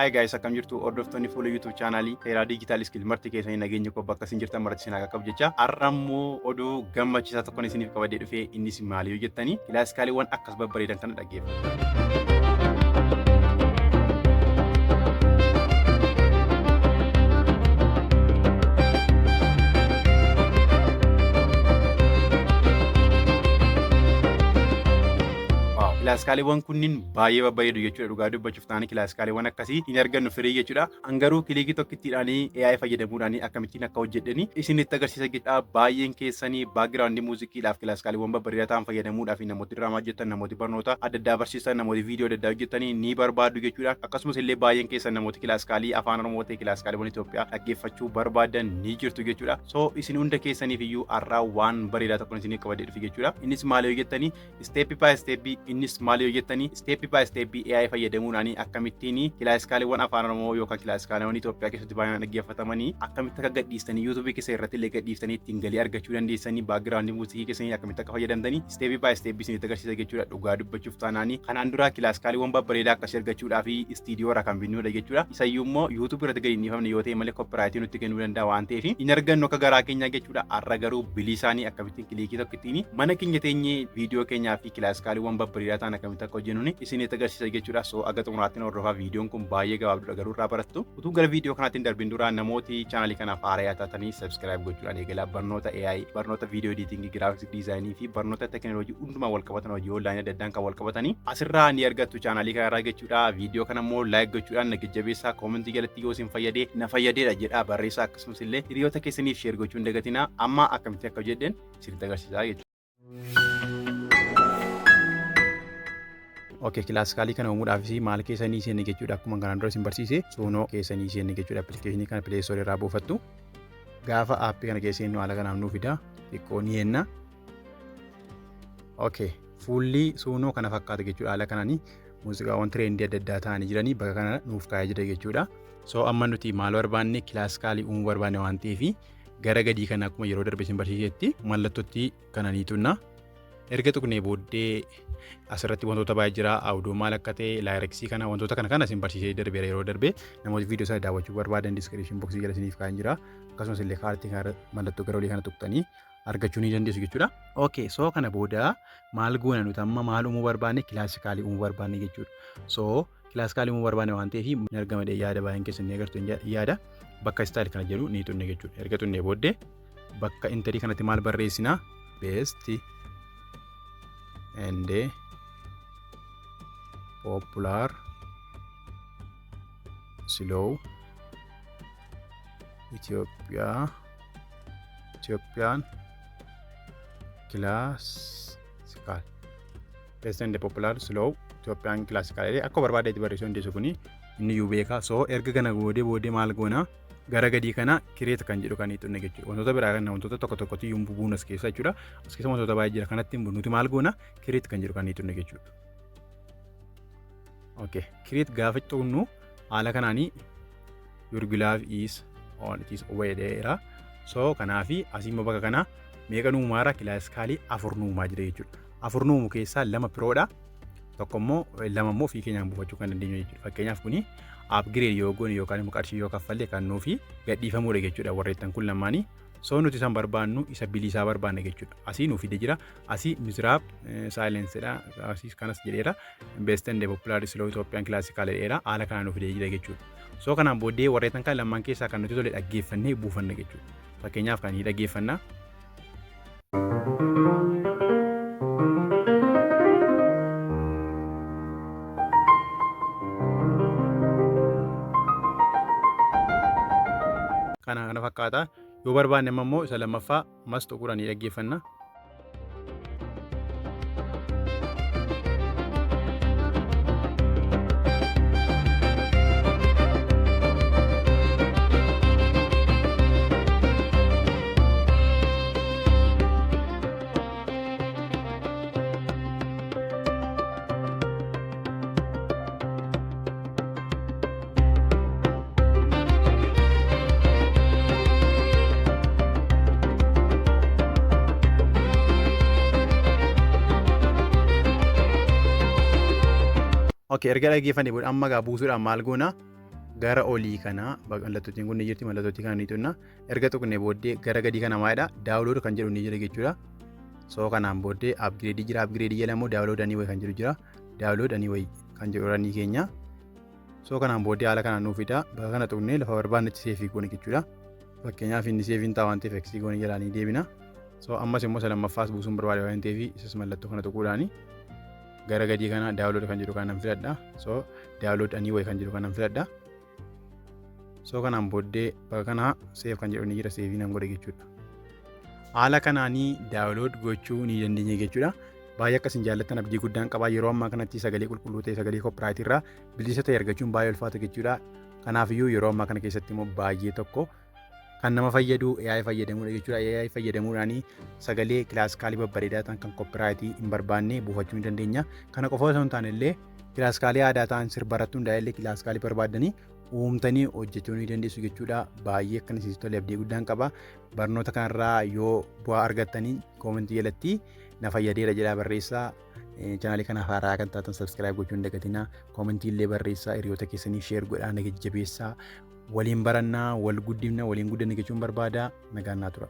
Hi guys, akkam jirtu hordoftoonni fuula YouTube chaanaalii Seeraa Digital Skill marti keessanii nageenya koo bakka isin jirtan maratti isin akka jecha har'ammoo oduu gammachiisaa tokkoon isiniif qabadee dhufee innis maali yoo jettanii kilaaskaaliiwwan akkas babbareedan kana dhaggeeffatu. Kilaaskaaliiwwan kunniin baay'ee babbareedu jechuudha. Dhugaa dubbachuuf taanii kilaaskaaliiwwan akkasii hin argannu firii jechuudha. Angaruu kilikii tokkittiidhaanii AI fayyadamuudhaanii akkamittiin akka hojjedhani isinitti agarsiisa jechuudha. Baay'een keessanii baakgiraawundii muuziqiidhaaf kilaaskaaliiwwan babbareedaa ta'an fayyadamuudhaaf namooti diraamaa hojjetan, namooti barnoota adda addaa barsiisan, namooti viidiyoo adda addaa hojjetanii ni barbaadu jechuudha. Akkasumas illee baay'een keessan namooti kilaaskaalii afaan Oromoo ta'e kilaaskaaliiwwan Itoophiyaa dhaggeeffachuu barbaadan ni jirtu jechuudha. So isin hunda keessaniif iyyuu har'aa waan bareedaa tokkoon isiniif qabadee dhufe jechuudha. Innis maali yoo jettanii step by step innis maali yoo jettanii step by step AI fayyadamuudhaan akkamittiin kilaaskaaliiwwan afaan Oromoo yookaan kilaaskaaliiwwan Itoophiyaa keessatti baay'inaan dhaggeeffatamanii akkamitti akka gadhiistanii YouTube keessa irratti illee gadhiiftanii ittiin galii argachuu dandeessanii baakgiraawundii muuziqii keessanii akkamitti akka fayyadamtanii step by step isinitti agarsiisa jechuudha. Dhugaa dubbachuuf taanaanii kanaan dura kilaaskaaliiwwan babbareedaa akkasii argachuudhaaf istiidiyoo irraa kan binnuudha jechuudha. Isayyuu immoo YouTube irratti gadi dhiifamne yoo ta'e malee koopiraayitii nutti kennuu danda'a waan ta'eef hin argannu akka garaa keenyaa jechuudha. Har'a garuu bilisaanii akkamittiin kilikii tokkittiin mana keenya teenyee viidiyoo keenyaa fi kilaaskaaliiwwan babbareedaa ta'an akkamitti akka hojjennuun isinitti agarsiisa jechuudha. So aga xumuraatti hordofaa viidiyoon kun baay'ee gabaabduudha garuu irraa barattu. Utuu gara viidiyoo kanaatti hin darbin dura namooti chaanaalii kanaaf haaraa taatanii subscribe gochuudhaan eegalaa barnoota AI, barnoota viidiyoo editing, graphics design fi barnoota teekinooloojii hundumaa wal qabatan hojii online adda addaan kan wal qabatanii asirraa ni argattu chaanaalii kanarraa jechuudha. Viidiyoo kana immoo like gochuudhaan na jajjabeessaa, koomentii jalatti yoo isin fayyade na fayyadeedha jedhaa barreessaa. Akkasumas illee hiriyoota keessaniif share gochuu hin dagatinaa. Amma akkamitti akka hojjedhan isinitti agarsiisaa jechuudha. Okay, kilaaskaalii kana uumuudhaaf maal keessanii seenne jechuudha. Akkuma kanaan dura isin barsiise suunoo keessanii seenne jechuudha. Appilikeeshinii kana Play Store irraa buufattu. Gaafa aappii kana keessa inni haala kanaaf nuu fida. Xiqqoo ni henna. Okay, fuulli suunoo kana fakkaata jechuudha. Haala kanaan muuziqaawwan tirendii adda addaa ta'anii jiranii bakka kana nuuf kaa'ee jira jechuudha. So amma nuti maal barbaanne kilaaskaalii uumuu barbaanne waan ta'eef gara gadii kana akkuma yeroo darbe isin barsiisetti mallattootti kana ni tunna. Erga tuqnee booddee asirratti wantoota baay'ee jira. Audiyoo maal akka ta'e, laayireksii kana wantoota kana isin barsiisee darbeera yeroo darbe. Namooti viidiyoo isaa daawwachuu barbaadan diskiripshin boksii jala isiniif kaa'an jira. Akkasumas illee kaartii kana mallattoo gara olii kana tuqxanii argachuu ni dandeessu jechuudha. Okay, so kana booda maal goona nuti amma maal uumuu barbaanne kilaasikaalii uumuu barbaanne jechuudha. So kilaasikaalii uumuu barbaanne waan ta'eef ni argama yaada baay'een keessan ni agartu yaada bakka style kana jedhu ni tunne jechuudha. Erga tunnee booddee bakka interii kanatti maal barreessina best and popular slow Ethiopian classical best and popular slow Ethiopian classical akka barbaadeetti barreessuu dandeessu kuni inni yuu beekaa. So erga kana booddee maal goona gara gadii kana kireet kan jedhu kan itti jechuudha. Wantoota biraa kana wantoota tokko tokkotti yoo bubuun as keessa jechuudha. As keessa wantoota baay'ee jira kanatti nuti maal goona kireet kan jedhu kan itti jechuudha. Okay, kireet gaafa tuqnu haala kanaanii your glove is on, it is away dheera. So kanaafi asiin bakka kana meeqa nuumaara kilaasikaalii 4 nuumaa jira jechuudha. 4 nuumu keessaa 2 piroodha. Tokko immoo 2 immoo ofii keenyaan buufachuu kan dandeenyu jechuudha. Fakkeenyaaf kuni upgrade yoo goone yookaan immoo qarshii yoo kaffallee kan nuufi gadhiifamuudha jechuudha warreettan kun lamaanii. So nuti isaan barbaannu isa bilisaa barbaanne jechuudha. Asii nuuf fide jira. Asii misraab saayilensidha. Asii kanas jedheera. Best and popular slow Ethiopian classical jedheera. Haala kana nuuf fide jira jechuudha. So kanaan booddee warreettan kan lamaan keessaa kan nuti tole dhaggeeffannee buufanna jechuudha. Fakkeenyaaf kan hin dhaggeeffanna. Kana fakkaata. Yoo barbaanne immoo isa lammaffaa mas tuquudhaan ni dhaggeeffanna. Okay, erga dhaggeeffannee booda amma gaa buusuudhaan maal goona gara olii kana mallattootiin kun ni jirti mallattootii kana ni tunna erga tuqne booddee gara gadii kana maalidha daawunlood kan jedhu ni jira jechuudha. So kanaan booddee upgrade jira upgrade jedhamu daawunlood anyway kan jedhu jira daawunlood anyway kan jedhu ranii keenya. So kanaan booddee haala kanaan nuuf fida bakka kana tuqne lafa barbaannetti seefii goone jechuudha. Fakkeenyaaf inni seefiin ta'a waan ta'eef eksii goone jalanii deebina. So ammas immoo isa lammaffaas buusuun barbaade waan ta'eef isas mallattoo kana tuquudhaani gara gadii kana daawunlood kan jedhu kanan filadha. So daawunlood anyway kan jedhu kanan filadha. So kanaan booddee bakka kana seef kan jedhu ni jira seefii nan godhe jechuudha. Haala kanaanii daawunlood gochuu ni dandeenya jechuudha. Baay'ee akkasiin jaallattan abdii guddaan qaba. Yeroo ammaa kanatti sagalee qulqulluu ta'e sagalee koopiraayit irraa bilisa ta'e argachuun baay'ee ulfaata jechuudha. Kanaafiyyuu yeroo ammaa kana keessatti immoo baay'ee tokko kan nama fayyadu AI fayyadamuudha jechuudha. AI fayyadamuudhaan sagalee kilaasikaalii babbareedaa ta'an kan koopiraayitii hin barbaanne buufachuu ni dandeenya. Kana qofa osoo hin taane illee kilaasikaalii aadaa ta'an sirbarattuu hundaa'e illee kilaasikaalii barbaadanii uumtanii hojjechuu ni dandeessu jechuudha. Baay'ee akkan isiis tolee abdii guddaan qaba. Barnoota kanarraa yoo bu'aa argattanii koomentii jalatti na fayyadeera jedhaa barreessaa. Chaanaalii kanaaf haaraa kan taatan sabskiraayib gochuu hin dagatinaa. Koomentii illee barreessaa hiriyoota keessanii sheer godhaa na jajjabeessaa. Waliin barannaa wal guddifna waliin guddanna jechuun barbaada. Nagaan naa tura.